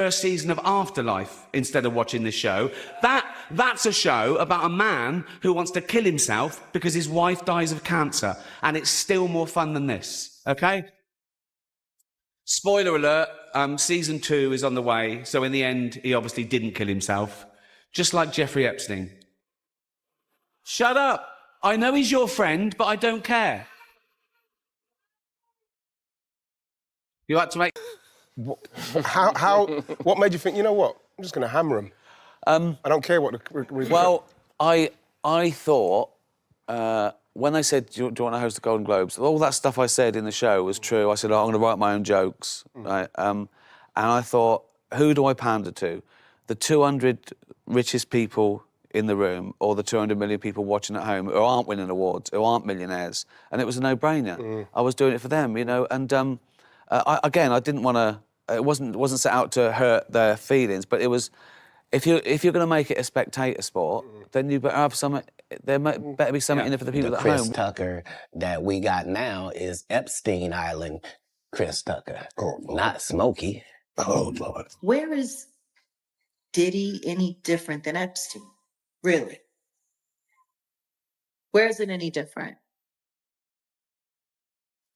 first season of Afterlife instead of watching this show. That's a show about a man who wants to kill himself because his wife dies of cancer, and it's still more fun than this, okay? Spoiler alert, season 2 is on the way, so in the end, he obviously didn't kill himself, just like Jeffrey Epstein. Shut up! I know he's your friend, but I don't care. You had to make... What made you think, you know what, I'm just going to hammer him? I don't care what the... Well, I thought, when they said, do you want to host the Golden Globes, all that stuff I said in the show was true. I said, I'm going to write my own jokes, right? And I thought, who do I pander to? The 200 richest people in the room, or the 200 million people watching at home who aren't winning awards, who aren't millionaires? And it was a no-brainer. I was doing it for them, you know, and I didn't want to... It wasn't set out to hurt their feelings, but it was... If you're going to make it a spectator sport, then you better have something... There better be something in it for the people at home. Chris Tucker that we got now is Epstein Island Chris Tucker, not Smokey. Oh, Lord. Where is Diddy any different than Epstein? Really? Where is it any different?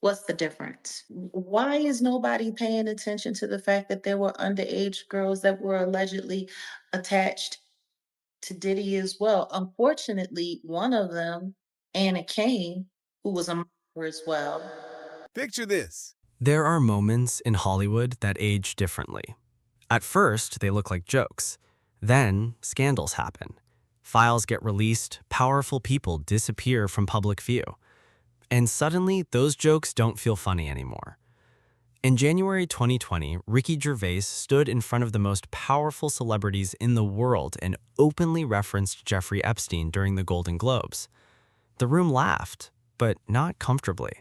What's the difference? Why is nobody paying attention to the fact that there were underage girls that were allegedly attached to Diddy as well? Unfortunately, one of them, Anna Kane, who was a murderer as well. Picture this. There are moments in Hollywood that age differently. At first, they look like jokes. Then, scandals happen. Files get released, powerful people disappear from public view. And suddenly, those jokes don't feel funny anymore. In January 2020, Ricky Gervais stood in front of the most powerful celebrities in the world and openly referenced Jeffrey Epstein during the Golden Globes. The room laughed, but not comfortably.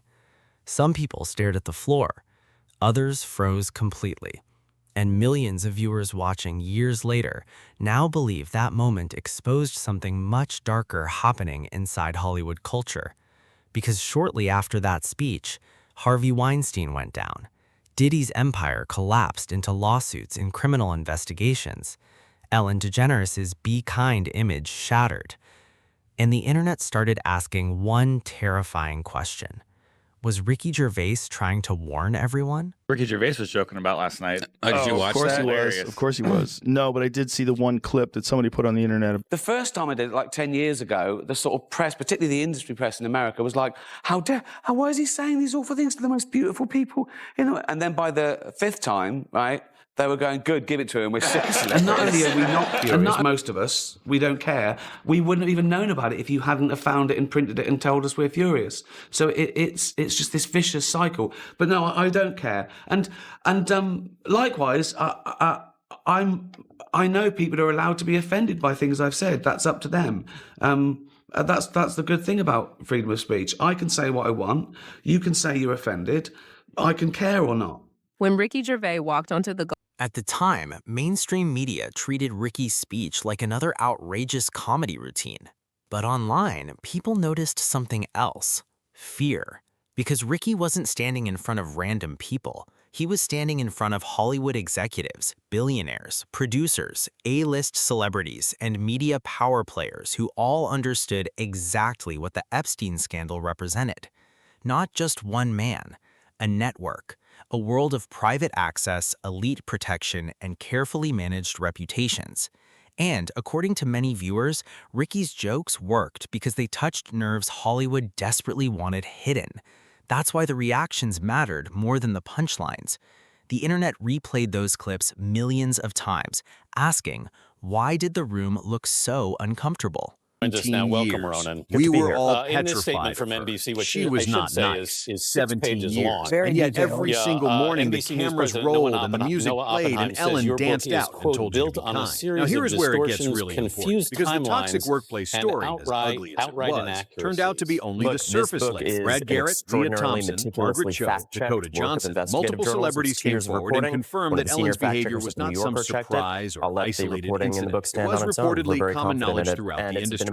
Some people stared at the floor. Others froze completely. And millions of viewers watching years later now believe that moment exposed something much darker happening inside Hollywood culture. Because shortly after that speech, Harvey Weinstein went down. Diddy's empire collapsed into lawsuits and criminal investigations. Ellen DeGeneres' Be Kind image shattered. And the internet started asking one terrifying question. Was Ricky Gervais trying to warn everyone? Ricky Gervais was joking about last night. Did you watch that? Of course he was. No, but I did see the one clip that somebody put on the internet. The first time I did it, like 10 years ago, the sort of press, particularly the industry press in America, was like, why is he saying these awful things to the most beautiful people? You know? And then by the 5th time, right, they were going, good, give it to him, we're sick of it. And not only are we not furious, most of us, we don't care, we wouldn't have even known about it if you hadn't have found it and printed it and told us we're furious. So it's just this vicious cycle. But no, I don't care. And likewise, I know people are allowed to be offended by things I've said. That's up to them. That's the good thing about freedom of speech. I can say what I want. You can say you're offended. I can care or not. When Ricky Gervais walked onto the... At the time, mainstream media treated Ricky's speech like another outrageous comedy routine. But online, people noticed something else: fear. Because Ricky wasn't standing in front of random people. He was standing in front of Hollywood executives, billionaires, producers, A-list celebrities, and media power players who all understood exactly what the Epstein scandal represented. Not just one man, a network. A world of private access, elite protection, and carefully managed reputations. And, according to many viewers, Ricky's jokes worked because they touched nerves Hollywood desperately wanted hidden. That's why the reactions mattered more than the punchlines. The internet replayed those clips millions of times, asking, why did the room look so uncomfortable? Just now, welcome, Ronan. We were all in this statement from NBC, which she was not nice. is 17 pages years. long. And yet every single morning the cameras rolled and the music played and Ellen danced out and told you to be kind. Now here's where it gets really important. Because the toxic workplace story, as ugly as it was, turned out to be only the surface layer. Brad Garrett, Leah Thompson, Margaret Cho, Dakota Johnson, multiple celebrities came forward and confirmed that Ellen's behavior was not some surprise or isolated incident. It was reportedly common knowledge throughout the industry.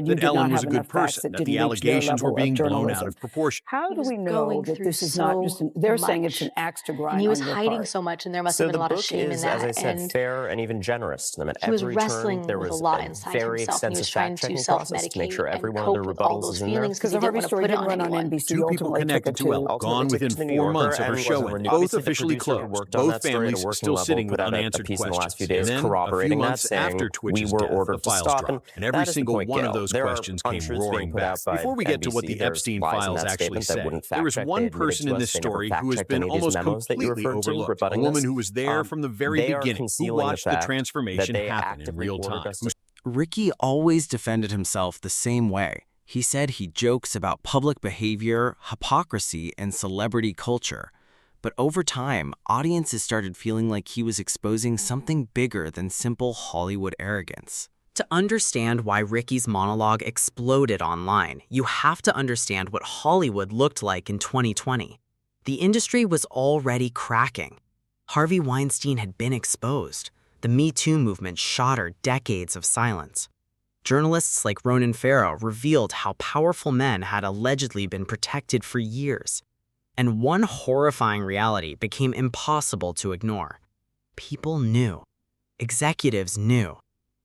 said you that did not Ellen was have a good enough facts person, that that the didn't reach their allegations were level of being blown out journalism. of proportion. How do we know going that through this is not just, they're saying it's an axe to grind And he was on your hiding part. so much, and there must So have been the a lot of book shame in is, that. as I said, And fair and even generous to them. At he was every wrestling turn, there with a was lot a inside very himself, and he was extensive trying to fact-checking process to make self-medicate sure every and one of cope the with all rebuttals those is in there. feelings Because because he the didn't Harvey want to story put it didn't on run on anyone. NBC. Two people Ultimately took connected it to Ellen, Ultimately gone took it within to New 4 Yorker, months of and her wasn't showing. renewed. Both Obviously, the officially producer who closed. worked on Both that story families had a working still level, sitting put with out a unanswered piece in the last few questions. days And then, a corroborating few that, months saying after we Twitch's were death, the ordered to files stop. dropped, and every that is the single point, one Gail. of those There are questions came untruths being roaring put back. out by Before we get to what NBC. the There's Epstein lies in files that actually statement that say, wouldn't there is fact-check. They one admitted person to in us this they never story who has fact-checked been any of these almost memos that you completely referred to, overlooked. A rebutting woman this. who was there from the very They are beginning, who concealing the watched the fact transformation that they happen in actively real ordered time. us to Ricky always defended himself the same way. He said he jokes about public behavior, hypocrisy, and celebrity culture. But over time, audiences started feeling like he was exposing something bigger than simple Hollywood arrogance. To understand why Ricky's monologue exploded online, you have to understand what Hollywood looked like in 2020. The industry was already cracking. Harvey Weinstein had been exposed. The Me Too movement shattered decades of silence. Journalists like Ronan Farrow revealed how powerful men had allegedly been protected for years. And one horrifying reality became impossible to ignore. People knew. Executives knew.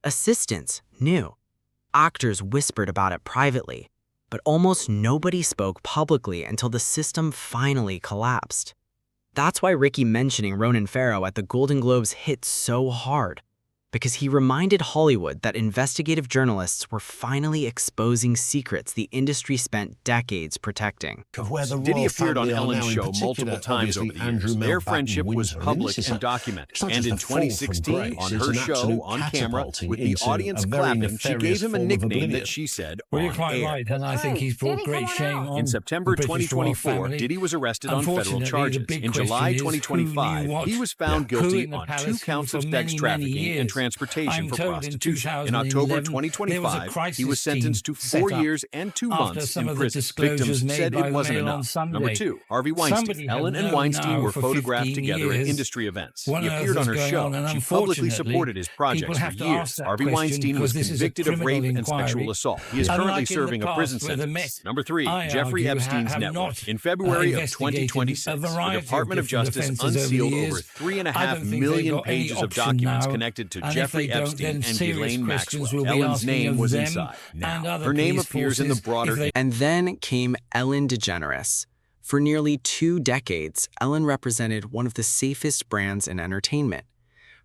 Assistants knew. Actors whispered about it privately, but almost nobody spoke publicly until the system finally collapsed. That's why Ricky mentioning Ronan Farrow at the Golden Globes hit so hard, because he reminded Hollywood that investigative journalists were finally exposing secrets the industry spent decades protecting. Diddy appeared on Ellen's show multiple times over the years. Their friendship was public and documented. And in 2016, on her show, on camera, with the audience clapping, she gave him a nickname that she said Well, you're on quite air. right, and I think he's brought great shame on In September the British royal 2024, family. Diddy was arrested on federal Unfortunately, charges. the big In July question is, who knew 2025, what? he was found Who guilty in the on palace 2 knew counts for of sex many, trafficking many and years? transportation I'm for told in prostitution. In 2011, October there was a 2025, crisis he was sentenced to team set 4 up years and 2 after months some in of the prison. disclosures Victims made said by it the wasn't Mail on enough. Sunday. Number 2, Harvey Somebody Weinstein. had Ellen and known Weinstein now were for photographed 15 together at years industry events. what He on appeared earth on was her going show. on, and She publicly unfortunately, supported his projects people for have to years. ask that Harvey question Weinstein was because this is a convicted of rape criminal and sexual inquiry. assault. He is Unlike currently in the serving a past prison where the sentence. Met, Number 3, I Jeffrey argue, Epstein's have network. not In February of investigated 2026, a the variety of Department of different Justice offences over the unsealed years. over 3.5 I don't think they've million got any pages of option documents now, connected to and if Jeffrey they don't, Epstein then and serious Ghislaine questions Maxwell. will be Ellen's asking name of was them inside. and Now, other her name police appears in the forces broader if they And then came Ellen DeGeneres. For nearly 2 decades, Ellen represented one of the safest brands in entertainment.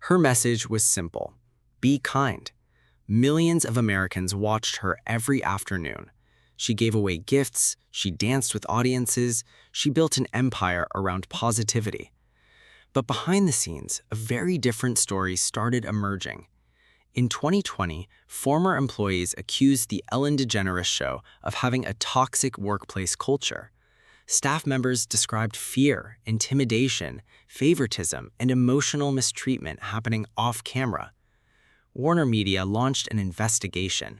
Her message was simple: be kind. Millions of Americans watched her every afternoon. She gave away gifts, she danced with audiences, she built an empire around positivity. But behind the scenes, a very different story started emerging. In 2020, former employees accused the Ellen DeGeneres Show of having a toxic workplace culture. Staff members described fear, intimidation, favoritism, and emotional mistreatment happening off-camera. Warner Media launched an investigation.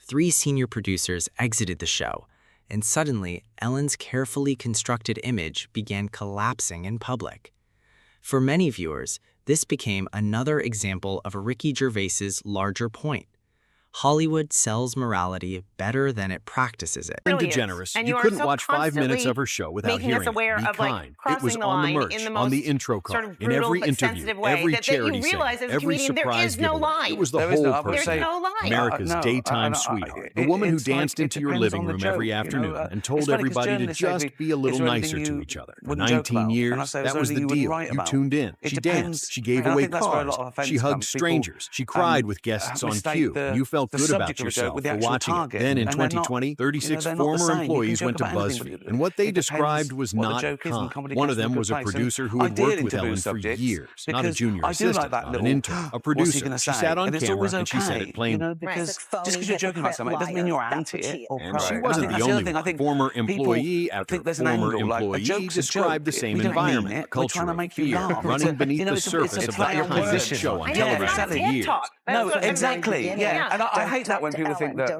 3 senior producers exited the show, and suddenly, Ellen's carefully constructed image began collapsing in public. For many viewers, this became another example of Ricky Gervais's larger point. Hollywood sells morality better than it practices it. Ellen DeGeneres, you couldn't watch 5 minutes of her show without hearing it. Be kind. It was on the merch, on the intro card, in every interview, every charity segment, every surprise giveaway. It was the whole person. America's daytime sweetheart. The woman who danced into your living room every afternoon and told everybody to just be a little nicer to each other. For 19 years, that was the deal. You tuned in. She danced. She gave away cars. She hugged strangers. She cried with guests on cue. You felt good about yourself for watching it. Then in 2020, 36 former employees went to BuzzFeed, and what they described was not kind. One of them was a producer who had worked with Ellen for years, not a junior assistant, not an intern, a producer. She sat on camera and she said it plainly. Because just because you're joking about something, it doesn't mean you're anti it. And she wasn't the only one. Former employee after former employee described the same environment, a culture of fear running beneath the surface of the opposition show on television for years. No, exactly. Yeah, and I hate that when people think that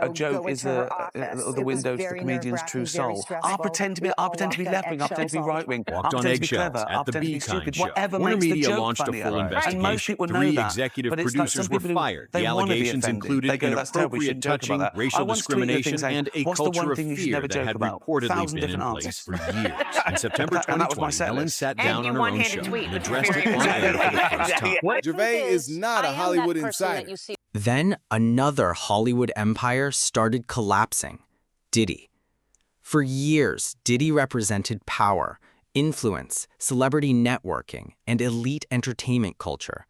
a joke is the window to the comedian's true soul. I'll pretend to be left wing. I'll pretend to be right wing. Walked on eggshells at the Be Kind show. Whatever Warner makes the Media joke launched a funnier. full investigation. And most people know 3 that. executive But it's like producers some were people who- fired. they The wanna be allegations offended. included They go, "That's terrible, you inappropriate shouldn't joke touching, about that." racial I once tweeted a thing discrimination, saying, and a "What's the one culture of thing you should fear never that joke had about?" reportedly 1,000 been in different place answers. for years. In September And that was my 2020, set Ellen list. sat And down you on her own one-handed show tweet, and which is addressed very it on air for the first time. Gervais is not a Hollywood insider. Then another Hollywood empire started collapsing: Diddy. For years, Diddy represented power, influence, celebrity networking, and elite entertainment culture.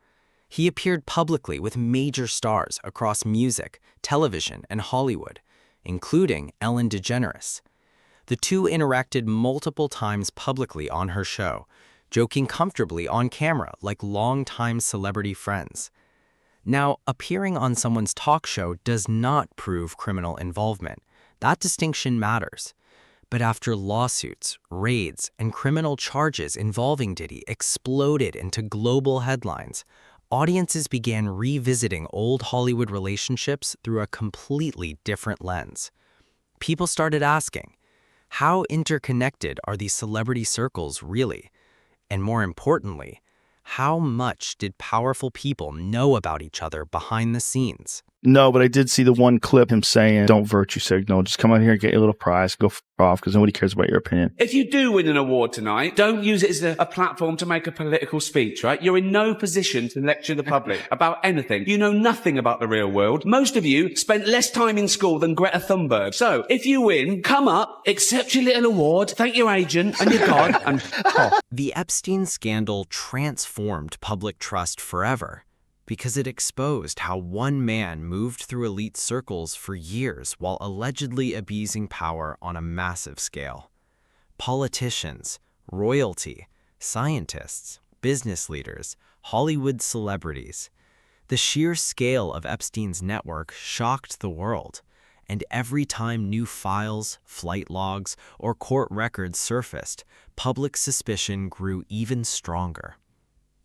He appeared publicly with major stars across music, television, and Hollywood, including Ellen DeGeneres. The two interacted multiple times publicly on her show, joking comfortably on camera like longtime celebrity friends. Now, appearing on someone's talk show does not prove criminal involvement. That distinction matters. But after lawsuits, raids, and criminal charges involving Diddy exploded into global headlines, audiences began revisiting old Hollywood relationships through a completely different lens. People started asking, how interconnected are these celebrity circles really? And more importantly, how much did powerful people know about each other behind the scenes? No, but I did see the one clip him saying, don't virtue signal. Just come out here and get your little prize. Go off because nobody cares about your opinion. If you do win an award tonight, don't use it as a platform to make a political speech, right? You're in no position to lecture the public about anything. You know nothing about the real world. Most of you spent less time in school than Greta Thunberg. So if you win, come up, accept your little award, thank your agent and your God, and off. The Epstein scandal transformed public trust forever, because it exposed how one man moved through elite circles for years while allegedly abusing power on a massive scale. Politicians, royalty, scientists, business leaders, Hollywood celebrities. The sheer scale of Epstein's network shocked the world, and every time new files, flight logs, or court records surfaced, public suspicion grew even stronger.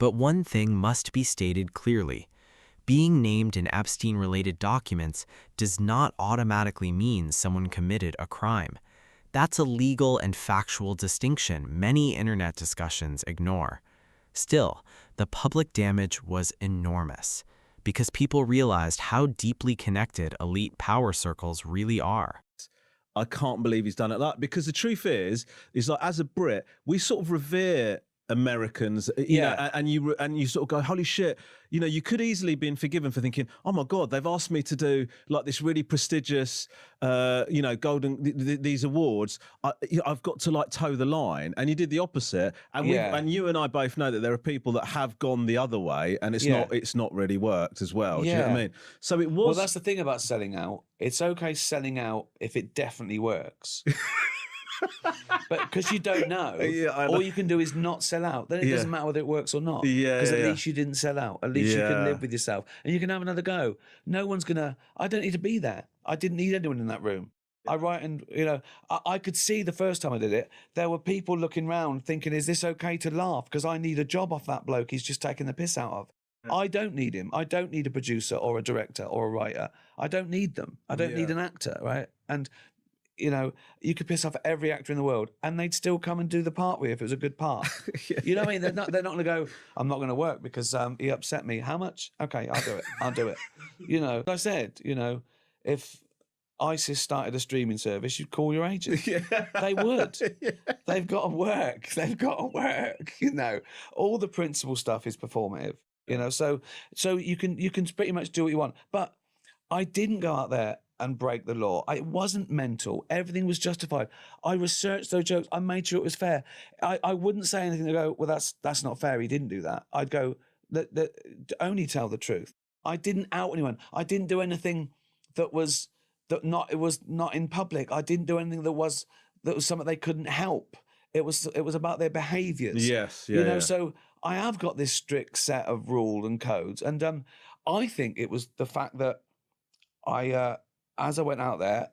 But one thing must be stated clearly. Being named in Epstein-related documents does not automatically mean someone committed a crime. That's a legal and factual distinction many internet discussions ignore. Still, the public damage was enormous, because people realized how deeply connected elite power circles really are. I can't believe he's done it like that, because the truth is like, as a Brit, we sort of revere Americans, you know, and you sort of go, holy shit, you know, you could easily been forgiven for thinking, oh my God, they've asked me to do like this really prestigious, you know, these awards. I've got to like toe the line, and you did the opposite. And and you and I both know that there are people that have gone the other way, and it's not really worked as well. Do you know what I mean? So it was. Well, that's the thing about selling out. It's okay selling out if it definitely works. But because you don't know, all you can do is not sell out. Then it doesn't matter whether it works or not. Because at least you didn't sell out. At least you can live with yourself, and you can have another go. No one's gonna. I don't need to be there. I didn't need anyone in that room. I write, and you know, I could see the first time I did it, there were people looking round thinking, "Is this okay to laugh? Because I need a job off that bloke. He's just taking the piss out of." I don't need him. I don't need a producer or a director or a writer. I don't need them. I don't need an actor, right? And you know, you could piss off every actor in the world and they'd still come and do the part with you if it was a good part. You know what I mean? They're not going to go, I'm not going to work because he upset me. How much? Okay, I'll do it. I'll do it. You know, I said, you know, if ISIS started a streaming service, you'd call your agent. They would. They've got to work. They've got to work, you know. All the principal stuff is performative, you know, so you can pretty much do what you want. But I didn't go out there and break the law. It wasn't mental. Everything was justified. I researched those jokes. I made sure it was fair. I wouldn't say anything to go, well, that's not fair. He didn't do that. I'd go, only tell the truth. I didn't out anyone. I didn't do anything it was not in public. I didn't do anything that was something they couldn't help. It was about their behaviours. You know, so I have got this strict set of rules and codes, and I think it was the fact that as I went out there,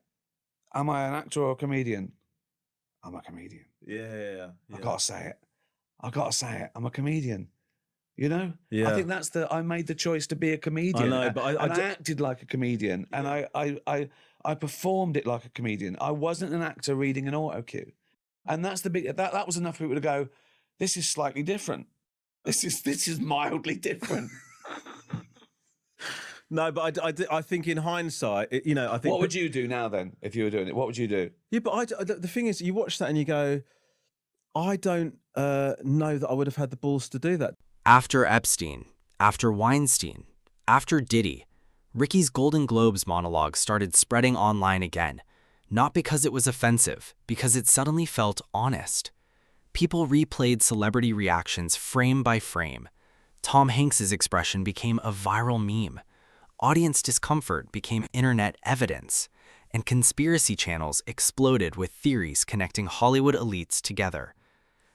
am I an actor or a comedian? I'm a comedian. Yeah. I gotta say it. I'm a comedian. You know? I think I made the choice to be a comedian. I know, but I acted like a comedian, and I performed it like a comedian. I wasn't an actor reading an auto cue. And that's that was enough for people to go, this is slightly different. This is mildly different. No, but I think in hindsight, you know, I think. What would you do now then if you were doing it? What would you do? Yeah, but the thing is, you watch that and you go, I don't know that I would have had the balls to do that. After Epstein, after Weinstein, after Diddy, Ricky's Golden Globes monologue started spreading online again. Not because it was offensive, because it suddenly felt honest. People replayed celebrity reactions frame by frame. Tom Hanks's expression became a viral meme. Audience discomfort became internet evidence, and conspiracy channels exploded with theories connecting Hollywood elites together.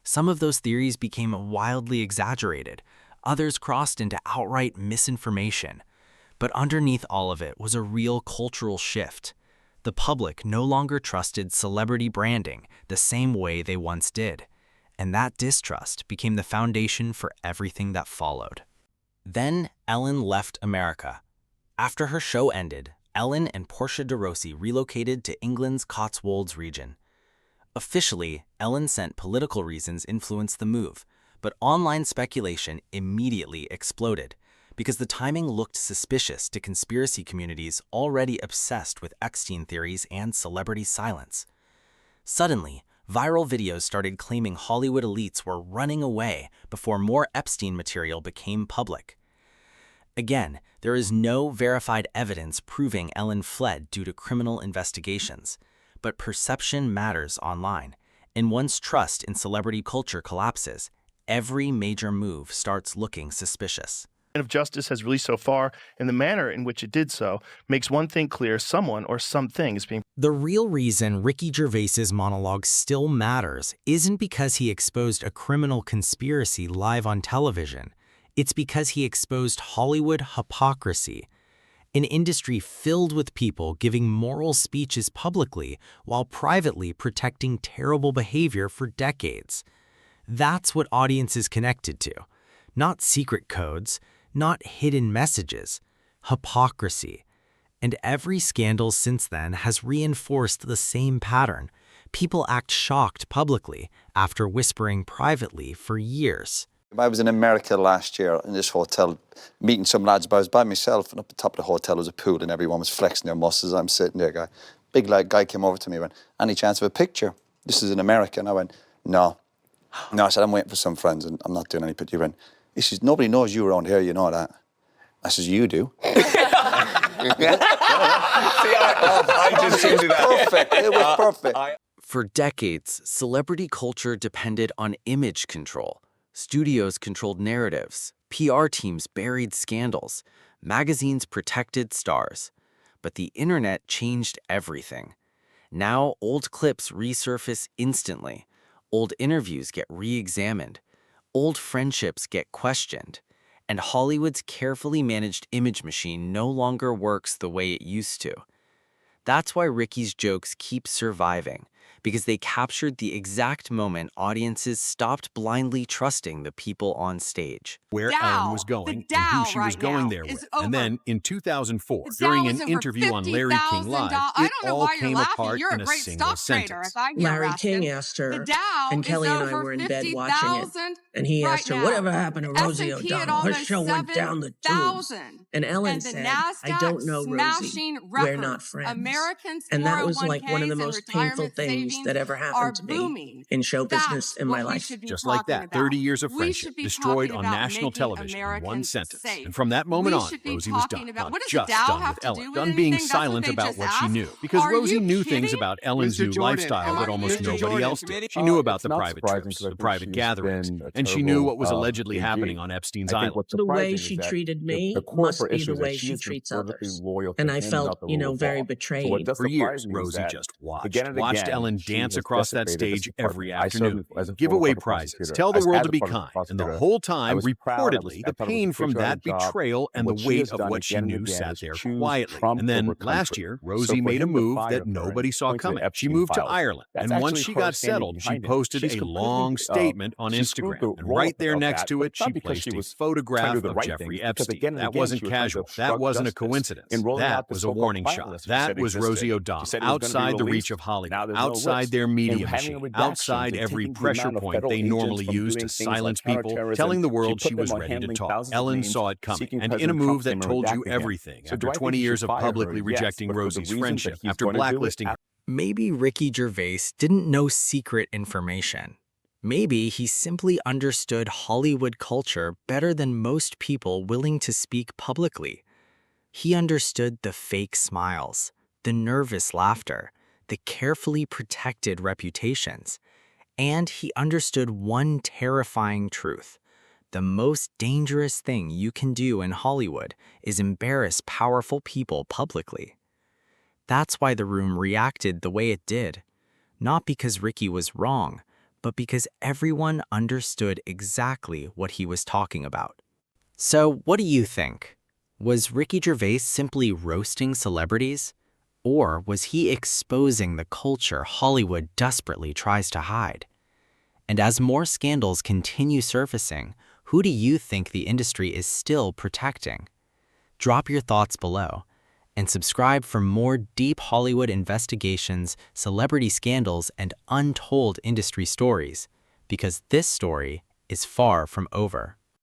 Some of those theories became wildly exaggerated, others crossed into outright misinformation. But underneath all of it was a real cultural shift. The public no longer trusted celebrity branding the same way they once did, and that distrust became the foundation for everything that followed. Then Ellen left America. After her show ended, Ellen and Portia de Rossi relocated to England's Cotswolds region. Officially, Ellen said political reasons influenced the move, But online speculation immediately exploded because the timing looked suspicious to conspiracy communities already obsessed with Epstein theories and celebrity silence. Suddenly, viral videos started claiming Hollywood elites were running away before more Epstein material became public. Again, there is no verified evidence proving Ellen fled due to criminal investigations, but perception matters online, and once trust in celebrity culture collapses, every major move starts looking suspicious. Of justice has released so far, and the manner in which it did so makes one thing clear: someone or something is being. The real reason Ricky Gervais's monologue still matters isn't because he exposed a criminal conspiracy live on television. It's because he exposed Hollywood hypocrisy, an industry filled with people giving moral speeches publicly while privately protecting terrible behavior for decades. That's what audiences connected to, not secret codes, not hidden messages, hypocrisy. And every scandal since then has reinforced the same pattern. People act shocked publicly after whispering privately for years. I was in America last year in this hotel meeting some lads, but I was by myself, and up the top of the hotel was a pool and everyone was flexing their muscles. I'm sitting there, big guy came over to me and went, "Any chance of a picture? This is in America." And I went, "No." No, I said, "I'm waiting for some friends and I'm not doing any picture." He went, he says, "Nobody knows you around here, you know that." I says, "You do." I just told you that. Perfect. It was perfect. For decades, celebrity culture depended on image control. Studios controlled narratives, PR teams buried scandals, magazines protected stars. But the internet changed everything. Now, old clips resurface instantly. Old interviews get re-examined. Old friendships get questioned. And Hollywood's carefully managed image machine no longer works the way it used to. That's why Ricky's jokes keep surviving, because they captured the exact moment audiences stopped blindly trusting the people on stage. Where Ellen was going and who she was going there with. And then in 2004, during an interview on Larry King Live, it all came apart in a single sentence. Larry King asked her, and Kelly and I were in bed watching it, and he asked her, "Whatever happened to Rosie O'Donnell? Her show went down the tubes." And Ellen said, "I don't know Rosie. We're not friends." And that was like one of the most painful things that ever happened to me in show business in my life. Just like that, 30 years of friendship destroyed on national television in one sentence. And from that moment on, Rosie was done. Not just done with Ellen, done being silent about what she knew. Because Rosie knew things about Ellen's new lifestyle that almost nobody else did. She knew about the private trips, the private gatherings, and she knew what was allegedly happening on Epstein's island. The way she treated me must be the way she treats others. And I felt, very betrayed. For years, Rosie just watched Ellen dance across that stage every afternoon, give away prizes, tell the world to be kind, and the whole time, reportedly, the pain from that betrayal and the weight of what she knew sat there quietly. And then last year, Rosie made a move that nobody saw coming. She moved to Ireland, and once she got settled, she posted a long statement on Instagram, and right there next to it, she placed a photograph of Jeffrey Epstein. That wasn't casual. That wasn't a coincidence. That was a warning shot. That was Rosie O'Donnell, outside the reach of Hollywood, outside their media machine, outside every pressure point they normally use to silence people, telling the world she was ready to talk. Ellen saw it coming, and in a move that told you everything, after 20 years of publicly rejecting Rosie's friendship, after blacklisting her. Maybe Ricky Gervais didn't know secret information. Maybe he simply understood Hollywood culture better than most people willing to speak publicly. He understood the fake smiles, the nervous laughter, the carefully protected reputations, and he understood one terrifying truth. The most dangerous thing you can do in Hollywood is embarrass powerful people publicly. That's why the room reacted the way it did, not because Ricky was wrong, but because everyone understood exactly what he was talking about. So, what do you think? Was Ricky Gervais simply roasting celebrities? Or was he exposing the culture Hollywood desperately tries to hide? And as more scandals continue surfacing, who do you think the industry is still protecting? Drop your thoughts below, and subscribe for more deep Hollywood investigations, celebrity scandals, and untold industry stories, because this story is far from over.